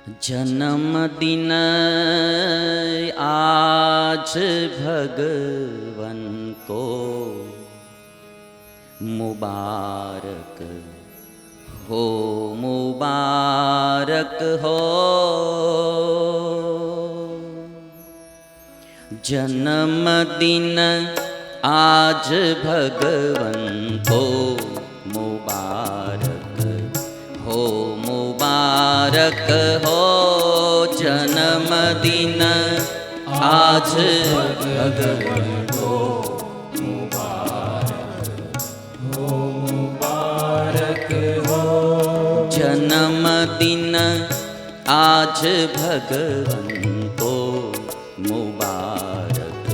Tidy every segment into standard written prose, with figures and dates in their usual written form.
जन्मदिन आज भगवन को मुबारक हो, मुबारक हो। जन्मदिन आज भगवन को मुबारक हो, मुबारक हो। जन्मदिन आज भगवन को मुबारक हो, मुबारक हो। जन्मदिन आज भगवन को मुबारक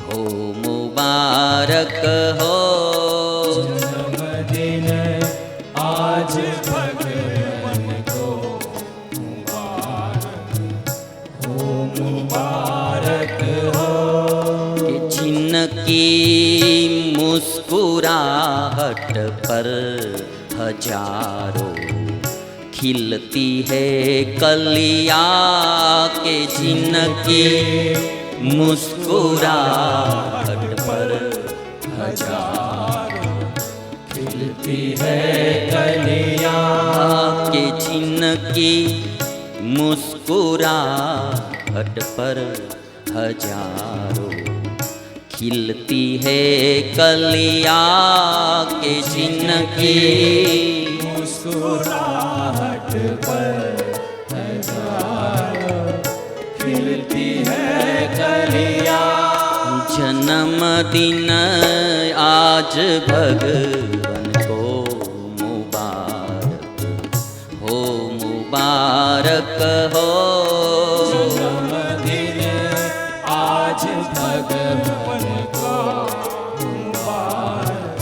हो, मुबारक हो। जन्मदिन आज भगवन को मुबारक हो, मुबारक हो। कि जिनकी मुस्कुराहट पर हजारों खिलती है कलियाँ, के जिनकी मुस्कुराहट पर हजारों खिलती है कलियाँ, के जिनकी मुस्कुराहट पर हजारों खिलती है कलियाँ, के जिनकी मुस्कुराहट पर हजारों खिलती है कलियाँ। जन्मदिन आज भगवन को मुबारक हो, मुबारक हो। जन्मदिन आज भगवन को मुबारक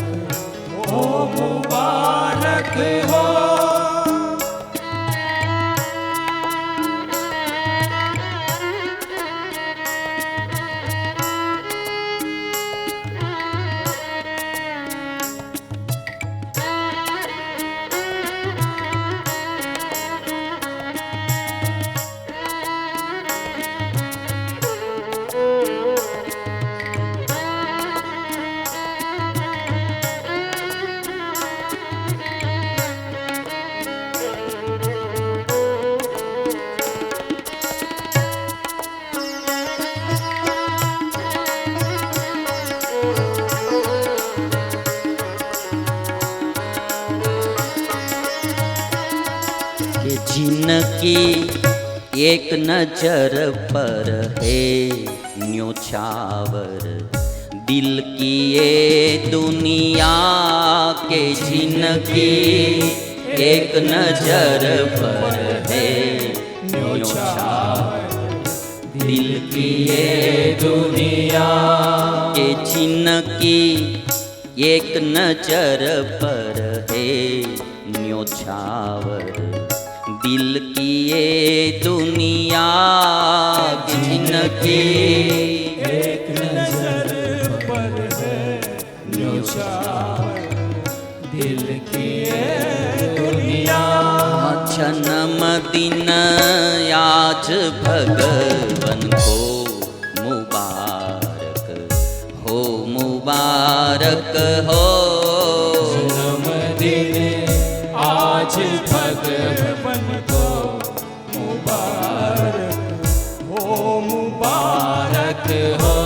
हो, मुबारक हो। कि जिनकी एक नजर पर है न्योछावर दिल की ये दुनिया, के जिनकी एक नजर पर है न्योछावर दिल की ये दुनिया, के जिनकी एक नजर पर है न्योछावर दिल की ये दुनिया, जिनकी एक नजर पर है न्योछावर दिल की ये दुनिया। जन्मदिन आज भगवन को मुबारक हो, मुबारक हो। जन्मदिन आज भगवन को मुबारक हो, मुबारक हो।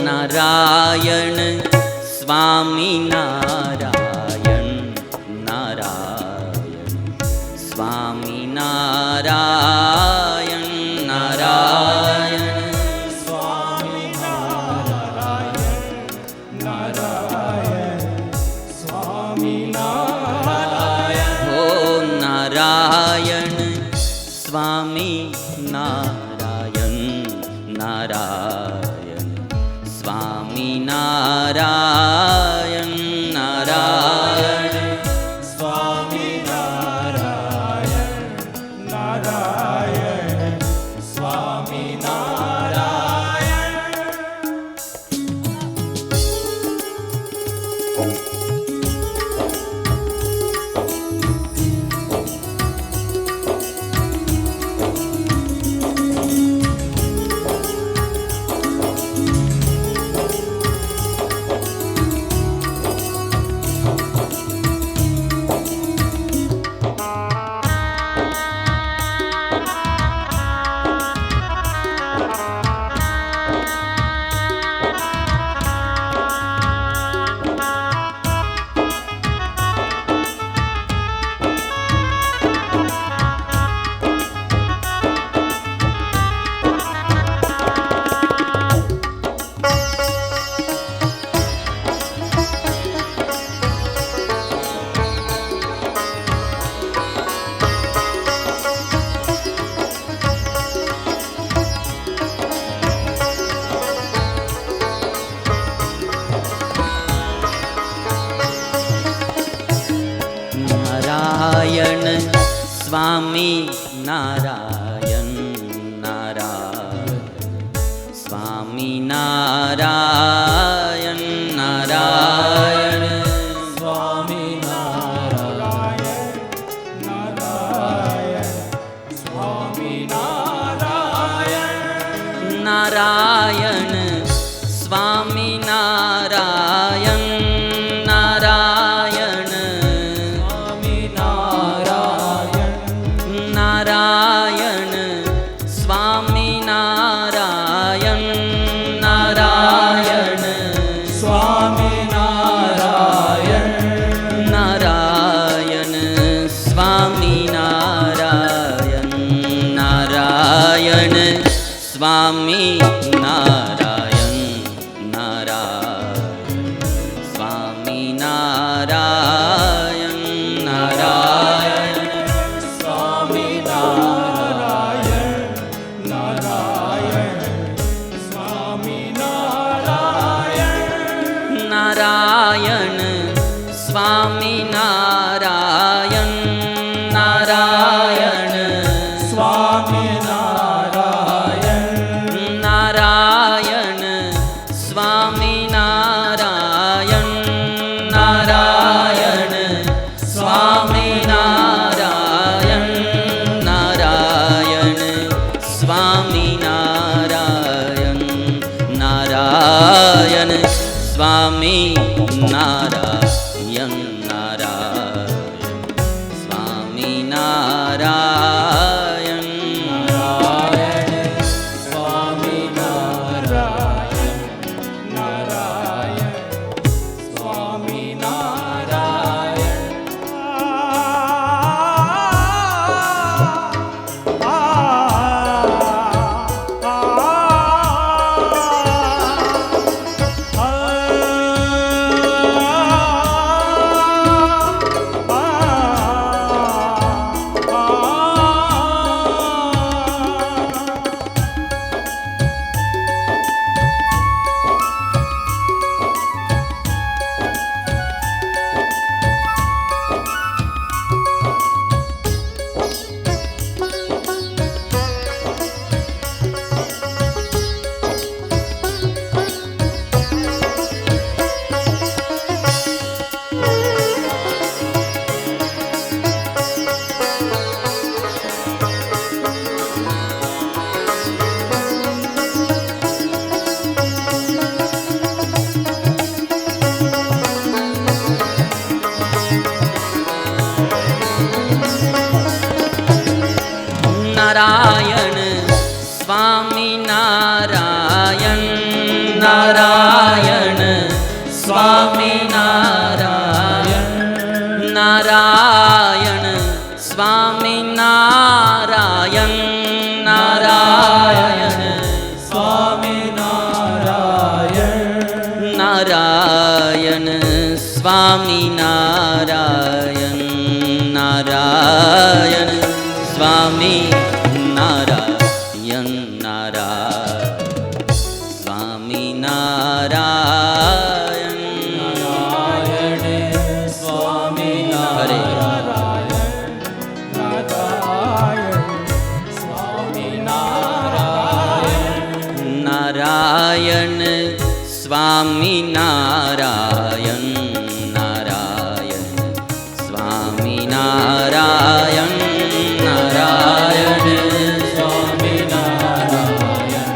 नारायण स्वामी नारायण, नारायण स्वामी नारायण, नारायण स्वामी नारायण, नारायण स्वामी नारायण। हो। नारायण स्वामी नारायण, नारायण स्वामी नारायण, नारायण स्वामी नारायण, नारायण स्वामी नारायण। સ્વામી નારાયણ નારાયણ સ્વામી નારાયણ નારાયણ સ્વામી નારાયણ નારાયણ સ્વામી નારાયણ નારાયણ સ્વામી નારાયણ નારાયણ સ્વામી નારાયણ નારાયણ સ્વામી નારાયણ નારાયણ સ્વામી નારાયણ નારાયણ સ્વામી નારાયણ નારાયણ સ્વામી નારાયણ નારાયણ સ્વામી નારાયણ નારાયણ સ્વામી નારાયણ નારાયણ સ્વામી નારાયણ નારાયણ સ્વામી નારાયણ નારાયણ સ્વામી નારાયણ નારાયણ સ્વામી નારાયણ નારાયણ સ્વામી નારાયણ નારાયણ સ્વામી નારાયણ નારાયણ સ્વામી નારાયણ નારાયણ સ્વામી નારાયણ સ્વામી નારાયણ નારાયણ સ્વામી નારાયણ સ્વામી નારાયણ નારાયણ સ્વામી નારાયણ નારાયણ સ્વામી નારાયણ નારાયણ સ્વામી નારાયણ નારાયણ સ્વામી નારાયણ નારાયણ સ્વામી નારાયણ નારાયણ સ્વામી નારાયણ નારાયણ સ્વામી નારાયણ નારાયણ સ્વામી નારાયણ નારાયણ સ્વામી નારાયણ નારાયણ સ્વામી નારાયણ નારાયણ સ્વામી નારાયણ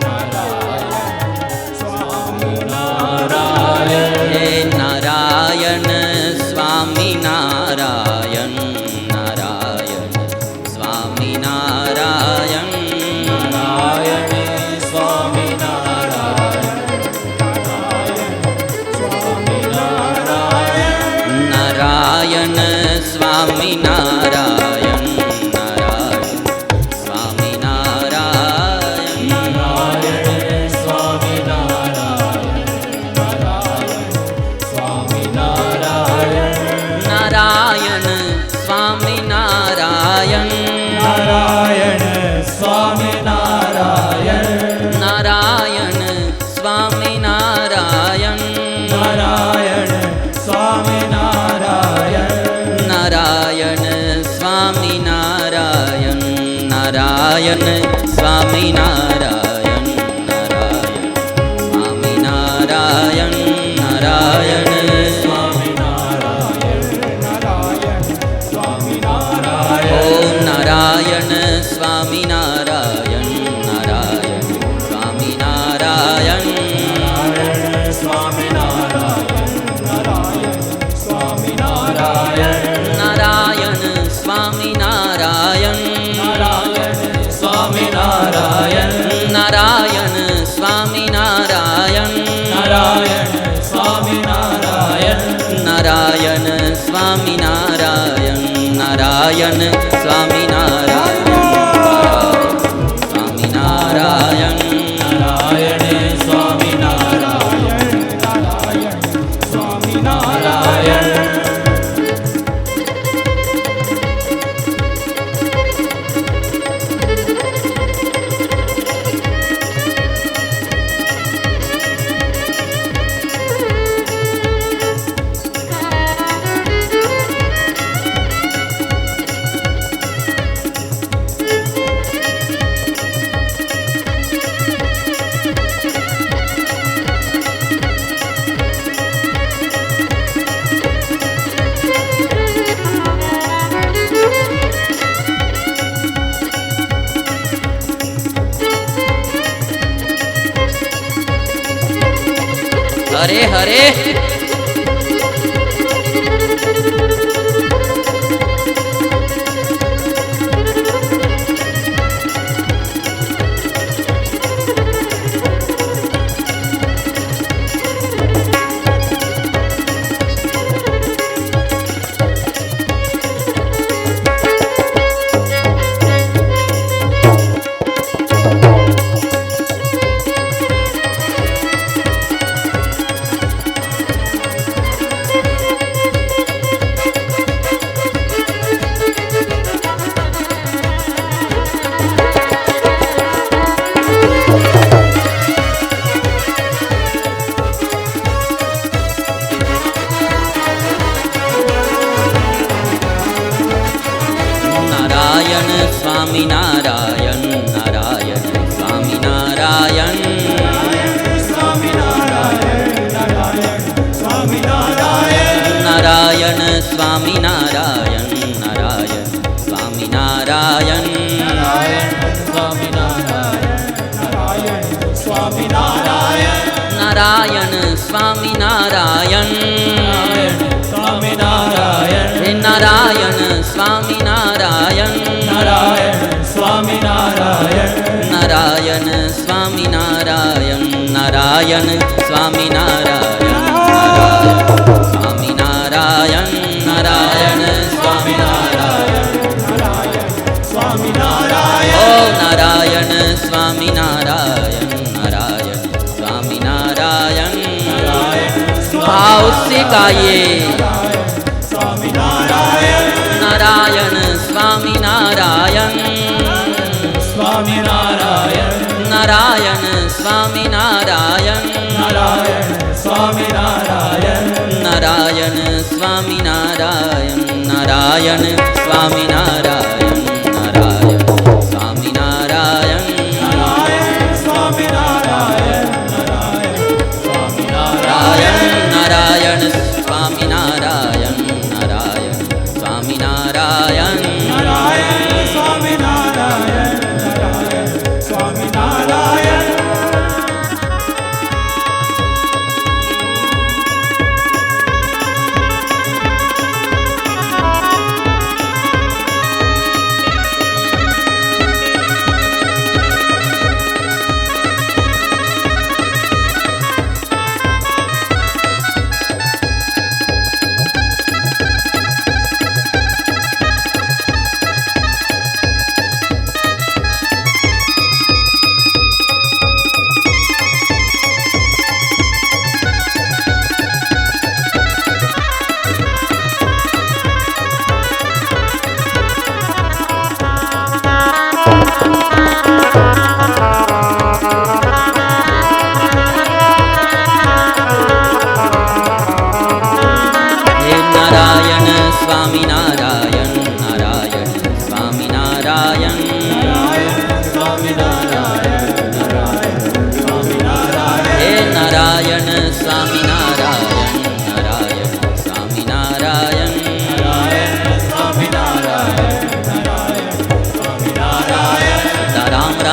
નારાયણ સ્વામી નારાયણ હે નારાયણ સ્વામી નારાયણ નારાયણ સ્વામી નારાયણ નારાયણ સ્વામી નારાયણ નારાયણ સ્વામી નારાયણ નારાયણ સ્વામી નારાયણ નારાયણ સ્વામી નારાયણ નારાયણ સ્વામી નારાયણ નારાયણ સ્વામી નારાયણ નારાયણ સ્વામી નારાયણ નારાયણ સ્વામી નારાયણ નારાયણ સ્વામી નારાયણ નારાયણ સ્વામિનારાયણ નારાયણ સ્વામિનારાયણ નારાયણ ઓમ નારાયણ સ્વામિનારાયણ નારાયણ સ્વામિનારાયણ નારાયણ સ્વામિનારાયણ નારાયણ સ્વામિનારાયણ નારાયણ સ્વામિનારાયણ નારાયણ સ્વામિનારાયણ સ્વામિનારાયણ હરે હરે સ્વામિનારાયણ નારાયણ સ્વામિનારાયણ નારાયણ સ્વામિનારાયણ નારાયણ સ્વામિનારાયણ નારાયણ સ્વામિનારાયણ નારાયણ સ્વામિનારાયણ નારાયણ સ્વામિનારાયણ નારાયણ સ્વામિનારાયણ સ્વામિનારાયણ નારાયણ સ્વામિનારાયણ ઓ નારાયણ સ્વામિનારાયણ નારાયણ સ્વામિનારાયણ ભાવ से गाइए नारायण स्वामिनारायण नारायण स्वामिनारायण नारायण स्वामिनारायण नारायण स्वामिनारायण नारायण स्वामिनारायण नारायण स्वामिनारायण नारायण स्वामिनारायण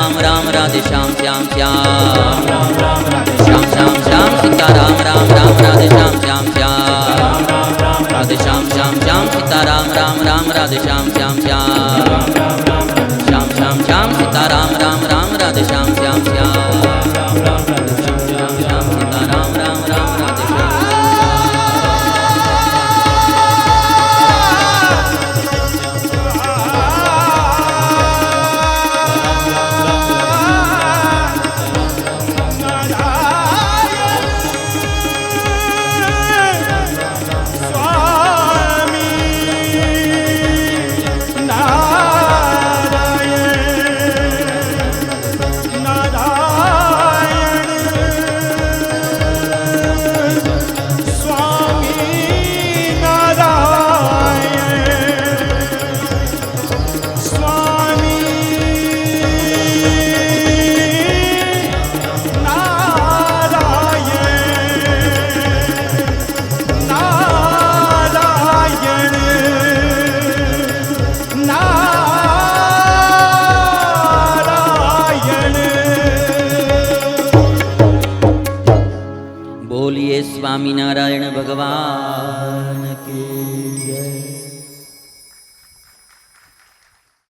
राम राम राधे श्याम श्याम श्याम श्याम श्याम श्याम सीताराम राम राम राधे श्याम श्याम श्याम राधे श्याम श्याम श्याम सीताराम राम राम राधे श्याम श्याम श्याम श्याम श्याम श्याम सीताराम राम राम राधे श्याम श्याम श्याम श्याम श्याम सीताराम राम राम राधे श्याम बोलिए स्वामीनारायण भगवान